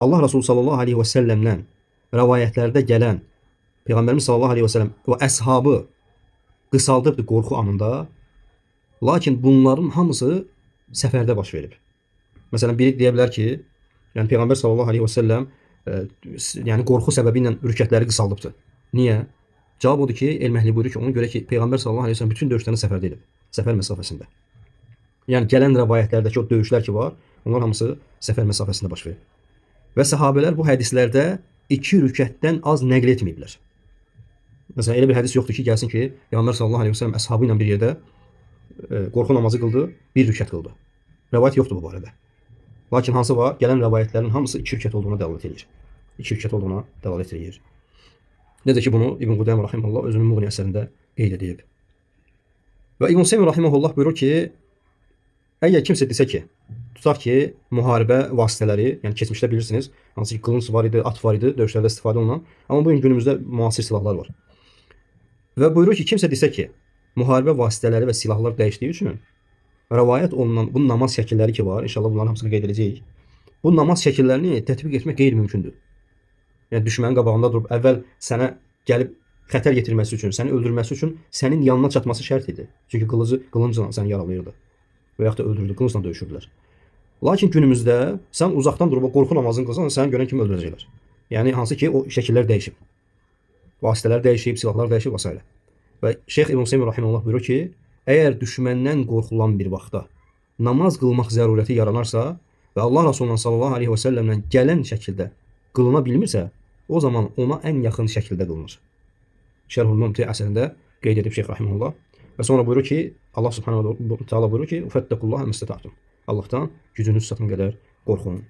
Allah Resulü sallallahu aleyhi ve sellem'dən rəvayətlərdə gələn Peyğəmbərimiz sallallahu aleyhi ve sellem o əshabı qısaldıbdı qorxu anında. Lakin bunların hamısı səfərdə baş verib. Məsələn, biri deyə bilər ki, yəni Peyğəmbər sallallahu aleyhi ve sellem yəni qorxu səbəbi ilə rükətləri qısaldıbdı. Niyə? Cavab odur ki, elm əhli buyurur ki, ona görə ki, Peyğəmbər sallallahu aleyhi ve sellem bütün döyüşlərini səfərdə edib. Səfər məsafəsində. Yəni gələn rəvayətlərdəki o döyüşlər ki var, onlar hamısı səfər məsafəsində baş verir. Və səhabələr bu hədislərdə 2 rükətdən az nəql etməyiblər. Məsələn, elə bir hədis yoxdur ki, gəlsin ki, Peyğəmbər sallallahu aleyhi ve sellem əshabı ilə bir yerdə qorxu namazı qıldı, 1 rükət qıldı. Rəvayət yoxdur bu barədə. Lakin hansı var? Gələn rəvayətlərin hamısı 2 rükət olduğuna dəlalət edir. 2 rükət olduğuna dəlalət edir. Necə ki, bunu İbn Qudəmə rahimehullah özünün Muğni əsərində qeyd edib. Və İbn Seym rahimehullah buyurur ki, əgər kimsə desə ki, tutaq ki, müharibə vasitələri, yəni keçmişdə bilirsiniz, hansı ki, qılınc var idi, at var idi, döyüşlərdə istifadə olunan, amma bugün günümüzdə müasir silahlar var. Və buyurur ki, kimsə desə ki, müharibə vasitələri və silahlar dəyişdiyi üçün rəvayət olunan bu namaz şəkilləri ki var, inşallah bunların hamısını qeyd edəcəyik. Bu namaz şəkillərini tətbiq etmək qeyri-mümkündür. Yəni düşmənin qabağında durub əvvəl sənə gəlib xətər yetirməsi üçün, səni öldürməsi üçün sənin yanına çatması şərt idi. Çünki qılıncla səni yaralayırdı və yaxud da öldürürdü, qılıncla döyüşürdülər. Lakin günümüzdə sən uzaqdan durub qorxu namazını qılsan, səni görən kimi öldürəcəklər. Yəni hansı ki o şəkillər dəyişib. Vasitələr dəyişib, silahlar dəyişib və s. Və Şeyx İbn Seym rahimehullah buyurur ki, əgər düşməndən qorxulan bir vaxtda namaz qılmaq zərurəti yaranarsa və Allah Resulü sallallahu aleyhi ve sellem'dən gələn şəkildə qılına bilmirsə, o zaman ona ən yaxın şəkildə qılınır. Şərhul Mumti əsərində qeyd edib Şeyx rahimehullah. Və sonra buyurur ki, Allah subhanahu wa ta'ala buyurur ki, "Fəttəqullaha məstəta'tum." Allahdan gücünüz çatan qədər qorxun.